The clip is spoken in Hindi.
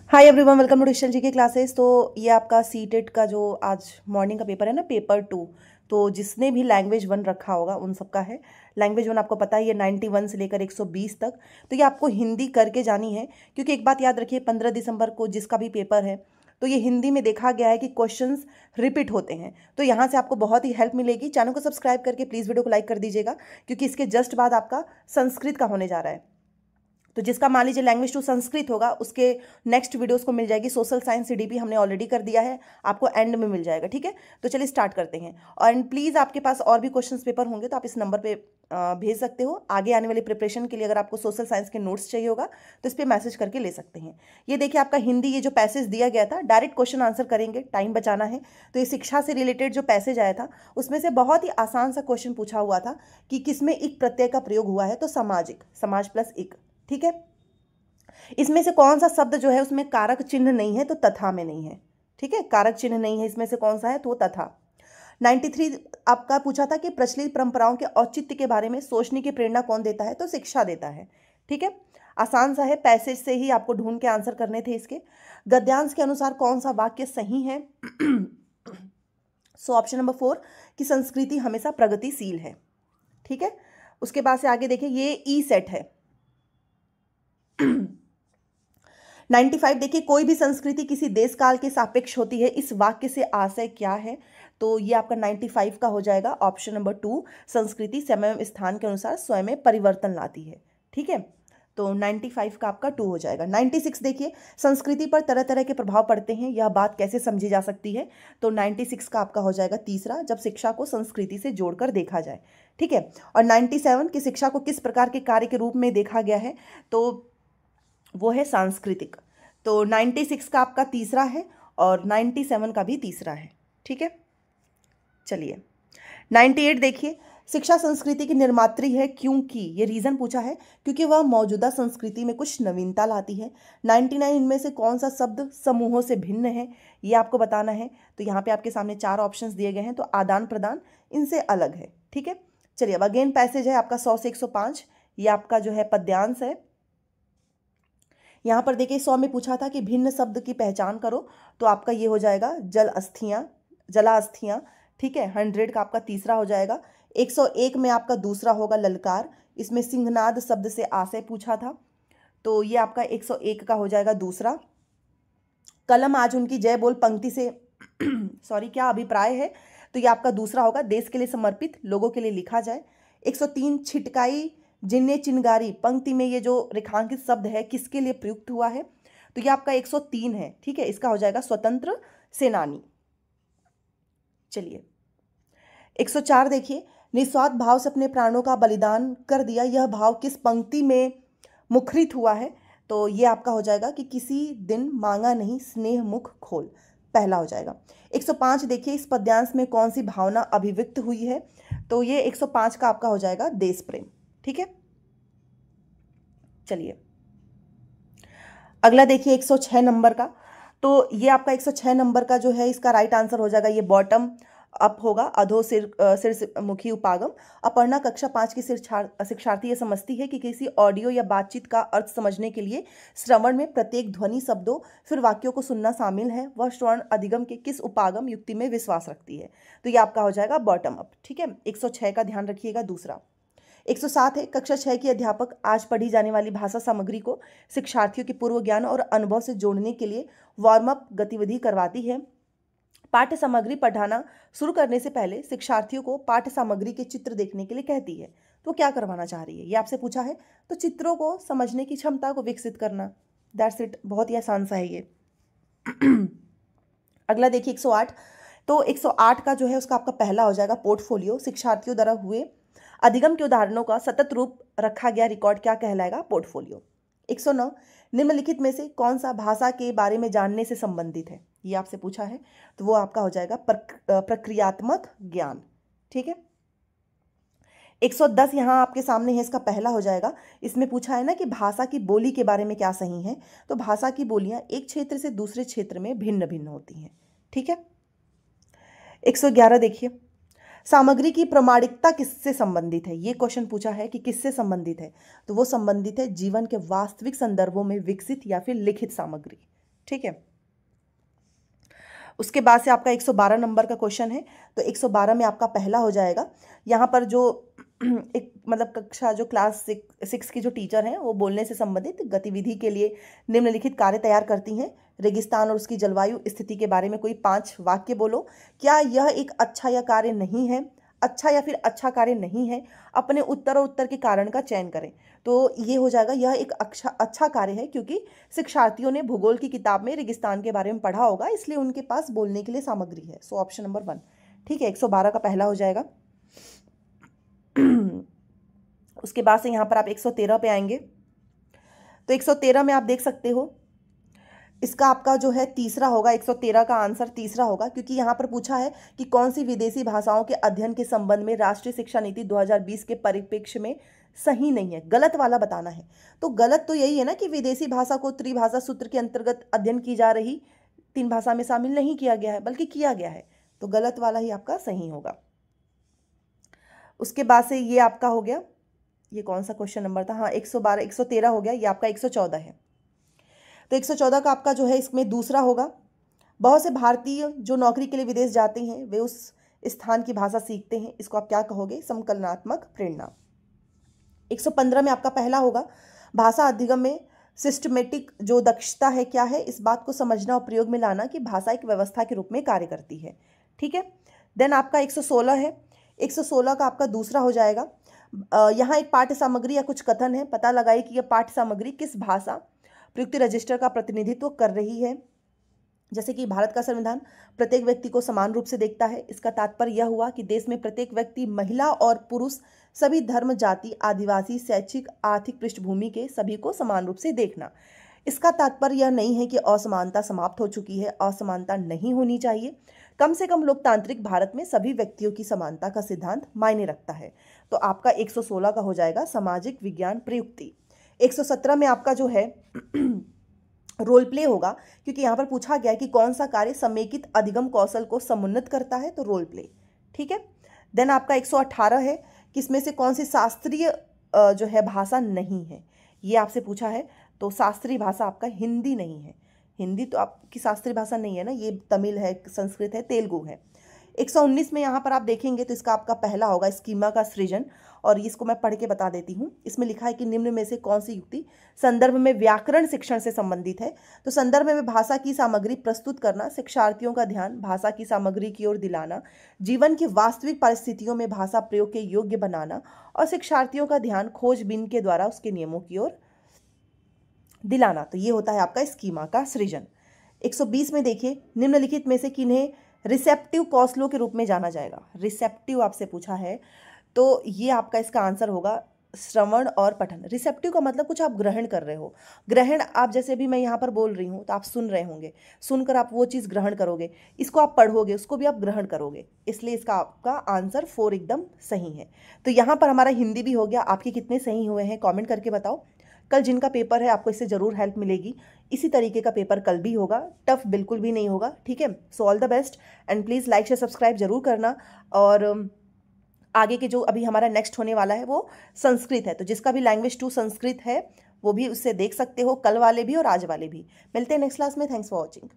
Hi everyone, welcome to diction ji के क्लासेस। तो ये आपका सीटेट का जो आज मॉर्निंग का पेपर है ना, पेपर 2। तो जिसने भी लैंग्वेज 1 रखा होगा उन सबका है। लैंग्वेज 1 आपको पता है, ये 91 से लेकर 120 तक। तो ये आपको हिंदी करके जानी है, क्योंकि एक बात याद रखिए, 15 दिसंबर को जिसका भी पेपर है तो ये हिंदी में देखा गया है कि क्वेश्चंस रिपीट होते हैं। तो यहाँ से आपको बहुत ही हेल्प मिलेगी। चैनल को सब्सक्राइब करके प्लीज़ वीडियो को लाइक कर दीजिएगा, क्योंकि इसके जस्ट बाद आपका संस्कृत का होने जा रहा है। तो जिसका मान लीजिए लैंग्वेज 2 संस्कृत होगा, उसके नेक्स्ट वीडियोस को मिल जाएगी। सोशल साइंस सीडीपी हमने ऑलरेडी कर दिया है, आपको एंड में मिल जाएगा। ठीक है, तो चलिए स्टार्ट करते हैं। और प्लीज़ आपके पास और भी क्वेश्चंस पेपर होंगे तो आप इस नंबर पे भेज सकते हो। आगे आने वाली प्रिपरेशन के लिए अगर आपको सोशल साइंस के नोट्स चाहिए होगा तो इस पर मैसेज करके ले सकते हैं। ये देखिए आपका हिंदी, ये जो पैसेज दिया गया था, डायरेक्ट क्वेश्चन आंसर करेंगे, टाइम बचाना है। तो ये शिक्षा से रिलेटेड जो पैसेज आया था उसमें से बहुत ही आसान सा क्वेश्चन पूछा हुआ था कि किसमें इक प्रत्यय का प्रयोग हुआ है। तो सामाजिक, समाज प्लस इक। ठीक है, इसमें से कौन सा शब्द जो है उसमें कारक चिन्ह नहीं है, तो तथा में नहीं है। ठीक है, कारक चिन्ह नहीं है, इसमें से कौन सा है, तो तथा। 93 आपका पूछा था कि प्रचलित परंपराओं के औचित्य के बारे में सोचने की प्रेरणा कौन देता है, तो शिक्षा देता है। ठीक है, आसान सा है, पैसेज से ही आपको ढूंढ के आंसर करने थे इसके। गद्यांश के अनुसार कौन सा वाक्य सही है? सो ऑप्शन नंबर 4 कि संस्कृति हमेशा प्रगतिशील है। ठीक है, उसके बाद से आगे देखिए, ये ई सेट है। 95 देखिए, कोई भी संस्कृति किसी देश काल के सापेक्ष होती है, इस वाक्य से आशय क्या है? तो ये आपका 95 का हो जाएगा ऑप्शन नंबर 2, संस्कृति समय एवं स्थान के अनुसार स्वयं में परिवर्तन लाती है। ठीक है, तो 95 का आपका 2 हो जाएगा। 96 देखिए, संस्कृति पर तरह तरह के प्रभाव पड़ते हैं, यह बात कैसे समझी जा सकती है? तो 96 का आपका हो जाएगा तीसरा, जब शिक्षा को संस्कृति से जोड़कर देखा जाए। ठीक है, और 97 की शिक्षा को किस प्रकार के कार्य के रूप में देखा गया है? तो वो है सांस्कृतिक। तो 96 का आपका तीसरा है और 97 का भी तीसरा है। ठीक है, चलिए 98 देखिए, शिक्षा संस्कृति की निर्मात्री है, क्योंकि ये रीज़न पूछा है क्योंकि वह मौजूदा संस्कृति में कुछ नवीनता लाती है। 99 इनमें से कौन सा शब्द समूहों से भिन्न है, ये आपको बताना है। तो यहाँ पे आपके सामने 4 ऑप्शंस दिए गए हैं, तो आदान प्रदान इनसे अलग है। ठीक है, चलिए अब अगेन पैसेज है आपका 100 से 105, ये आपका जो है पद्यांश है। यहाँ पर देखिए 100 में पूछा था कि भिन्न शब्द की पहचान करो, तो आपका ये हो जाएगा जल अस्थियाँ, जला अस्थियाँ। ठीक है, 100 का आपका तीसरा हो जाएगा। 101 में आपका दूसरा होगा ललकार, इसमें सिंहनाद शब्द से आशय पूछा था, तो ये आपका 101 का हो जाएगा दूसरा। कलम आज उनकी जय बोल पंक्ति से सॉरी क्या अभिप्राय है? तो ये आपका दूसरा होगा, देश के लिए समर्पित, लोगों के लिए लिखा जाए। 103 छिटकाई जिन्ने चिनगारी पंक्ति में ये जो रेखांकित शब्द है किसके लिए प्रयुक्त हुआ है? तो ये आपका 103 है। ठीक है, इसका हो जाएगा स्वतंत्र सेनानी। चलिए 104 देखिए, निस्वार्थ भाव से अपने प्राणों का बलिदान कर दिया, यह भाव किस पंक्ति में मुखरित हुआ है? तो ये आपका हो जाएगा कि किसी दिन मांगा नहीं स्नेह मुख खोल, पहला हो जाएगा। 105 देखिए, इस पद्यांश में कौन सी भावना अभिव्यक्त हुई है? तो ये 105 का आपका हो जाएगा देश प्रेम। ठीक है, चलिए अगला देखिए 106 नंबर का। तो ये आपका 106 नंबर का जो है इसका राइट आंसर हो जाएगा, ये बॉटम अप होगा, अधो सिर मुखी उपागम। अपर्णा कक्षा 5 की शिक्षार्थी ये समझती है कि किसी ऑडियो या बातचीत का अर्थ समझने के लिए श्रवण में प्रत्येक ध्वनि, शब्दों फिर वाक्यों को सुनना शामिल है। वह श्रवण अधिगम के किस उपागम युक्ति में विश्वास रखती है? तो ये आपका हो जाएगा बॉटम अप। ठीक है, 106 का ध्यान रखिएगा दूसरा। 107 है, कक्षा 6 की अध्यापक आज पढ़ी जाने वाली भाषा सामग्री को शिक्षार्थियों के पूर्व ज्ञान और अनुभव से जोड़ने के लिए वार्म अप गतिविधि करवाती है। पाठ्य सामग्री पढ़ाना शुरू करने से पहले शिक्षार्थियों को पाठ्य सामग्री के चित्र देखने के लिए कहती है। तो क्या करवाना चाह रही है, ये आपसे पूछा है। तो चित्रों को समझने की क्षमता को विकसित करना, दैट्स इट, बहुत ही आसान सा है ये। अगला देखिए 108। तो 108 का जो है उसका आपका पहला हो जाएगा पोर्टफोलियो, शिक्षार्थियों द्वारा हुए अधिगम के उदाहरणों का सतत रूप रखा गया रिकॉर्ड क्या कहलाएगा? पोर्टफोलियो। 109, निम्नलिखित में से कौन सा भाषा के बारे में जानने से संबंधित है? ये आपसे पूछा है, तो वो आपका हो जाएगा प्रक्रियात्मक ज्ञान। ठीक है, 110 यहाँ आपके सामने है, इसका पहला हो जाएगा। इसमें पूछा है ना कि भाषा की बोली के बारे में क्या सही है? तो भाषा की बोलियां एक क्षेत्र से दूसरे क्षेत्र में भिन्न भिन्न होती हैं। ठीक है, 111 देखिए, सामग्री की प्रामाणिकता किससे संबंधित है? ये क्वेश्चन पूछा है कि किससे संबंधित है, तो वो संबंधित है जीवन के वास्तविक संदर्भों में विकसित या फिर लिखित सामग्री। ठीक है। उसके बाद से आपका 112 नंबर का क्वेश्चन है, तो 112 में आपका पहला हो जाएगा। यहाँ पर जो एक मतलब कक्षा जो क्लास 6 की जो टीचर हैं वो बोलने से संबंधित गतिविधि के लिए निम्नलिखित कार्य तैयार करती हैं। रेगिस्तान और उसकी जलवायु स्थिति के बारे में कोई 5 वाक्य बोलो। क्या यह एक अच्छा या कार्य नहीं है, अच्छा या फिर अच्छा कार्य नहीं है, अपने उत्तर और उत्तर के कारण का चयन करें। तो ये हो जाएगा यह एक अच्छा कार्य है, क्योंकि शिक्षार्थियों ने भूगोल की किताब में रेगिस्तान के बारे में पढ़ा होगा, इसलिए उनके पास बोलने के लिए सामग्री है। सो ऑप्शन नंबर 1, ठीक है, 112 का पहला हो जाएगा। उसके बाद से यहाँ पर आप 113 पे आएंगे, तो 113 में आप देख सकते हो इसका आपका जो है तीसरा होगा, 113 का आंसर तीसरा होगा, क्योंकि यहाँ पर पूछा है कि कौन सी विदेशी भाषाओं के अध्ययन के संबंध में राष्ट्रीय शिक्षा नीति 2020 के परिप्रेक्ष्य में सही नहीं है, गलत वाला बताना है। तो गलत तो यही है ना कि विदेशी भाषा को त्रिभाषा सूत्र के अंतर्गत अध्ययन की जा रही 3 भाषा में शामिल नहीं किया गया है, बल्कि किया गया है, तो गलत वाला ही आपका सही होगा। उसके बाद से ये आपका हो गया, ये कौन सा क्वेश्चन नंबर था, हाँ 112, 113 हो गया, ये आपका 114 है। तो 114 का आपका जो है इसमें दूसरा होगा। बहुत से भारतीय जो नौकरी के लिए विदेश जाते हैं वे उस स्थान की भाषा सीखते हैं, इसको आप क्या कहोगे, संकलनात्मक प्रेरणा। 115 में आपका पहला होगा, भाषा अधिगम में सिस्टमेटिक जो दक्षता है क्या है, इस बात को समझना और प्रयोग में लाना कि भाषा एक व्यवस्था के रूप में कार्य करती है, ठीक है। देन आपका 116 है, 116 का आपका दूसरा हो जाएगा। यहाँ एक पाठ्य सामग्री या कुछ कथन है, पता लगाइए कि यह पाठ्य सामग्री किस भाषा प्रयुक्त रजिस्टर का प्रतिनिधित्व कर रही है। जैसे कि भारत का संविधान प्रत्येक व्यक्ति को समान रूप से देखता है, इसका तात्पर्य यह हुआ कि देश में प्रत्येक व्यक्ति, महिला और पुरुष, सभी धर्म, जाति, आदिवासी, शैक्षिक, आर्थिक पृष्ठभूमि के सभी को समान रूप से देखना। इसका तात्पर्य यह नहीं है कि असमानता समाप्त हो चुकी है, असमानता नहीं होनी चाहिए। कम से कम लोकतांत्रिक भारत में सभी व्यक्तियों की समानता का सिद्धांत मायने रखता है। तो आपका 116 का हो जाएगा सामाजिक विज्ञान प्रयुक्ति। 117 में आपका जो है रोल प्ले होगा, क्योंकि यहाँ पर पूछा गया है कि कौन सा कार्य समेकित अधिगम कौशल को समुन्नत करता है, तो रोल प्ले, ठीक है। देन आपका 118 है कि इसमें से कौन सी शास्त्रीय जो है भाषा नहीं है, ये आपसे पूछा है। तो शास्त्रीय भाषा आपका हिंदी नहीं है, हिंदी तो आपकी शास्त्रीय भाषा नहीं है ना, ये तमिल है, संस्कृत है, तेलुगु है। 119 में यहाँ पर आप देखेंगे तो इसका आपका पहला होगा स्कीमा का सृजन, और इसको मैं पढ़ के बता देती हूँ। इसमें लिखा है कि निम्न में से कौन सी युक्ति संदर्भ में व्याकरण शिक्षण से संबंधित है। तो संदर्भ में भाषा की सामग्री प्रस्तुत करना, शिक्षार्थियों का ध्यान भाषा की सामग्री की ओर दिलाना, जीवन की वास्तविक परिस्थितियों में भाषा प्रयोग के योग्य बनाना, और शिक्षार्थियों का ध्यान खोजबीन के द्वारा उसके नियमों की ओर दिलाना। तो ये होता है आपका स्कीमा का सृजन। 120 में देखिए, निम्नलिखित में से किन्हें रिसेप्टिव कौशलों के रूप में जाना जाएगा। रिसेप्टिव आपसे पूछा है, तो ये आपका इसका आंसर होगा श्रवण और पठन। रिसेप्टिव का मतलब कुछ आप ग्रहण कर रहे हो, ग्रहण आप जैसे भी मैं यहाँ पर बोल रही हूँ तो आप सुन रहे होंगे, सुनकर आप वो चीज़ ग्रहण करोगे, इसको आप पढ़ोगे, उसको भी आप ग्रहण करोगे, इसलिए इसका आपका आंसर 4 एकदम सही है। तो यहाँ पर हमारा हिंदी भी हो गया। आपके कितने सही हुए हैं कमेंट करके बताओ। कल जिनका पेपर है आपको इससे ज़रूर हेल्प मिलेगी। इसी तरीके का पेपर कल भी होगा, टफ बिल्कुल भी नहीं होगा, ठीक है। So all the best and please like share subscribe जरूर करना। और आगे के जो अभी हमारा नेक्स्ट होने वाला है वो संस्कृत है, तो जिसका भी लैंग्वेज 2 संस्कृत है वो भी उससे देख सकते हो, कल वाले भी और आज वाले भी। मिलते हैं नेक्स्ट क्लास में। Thanks for watching.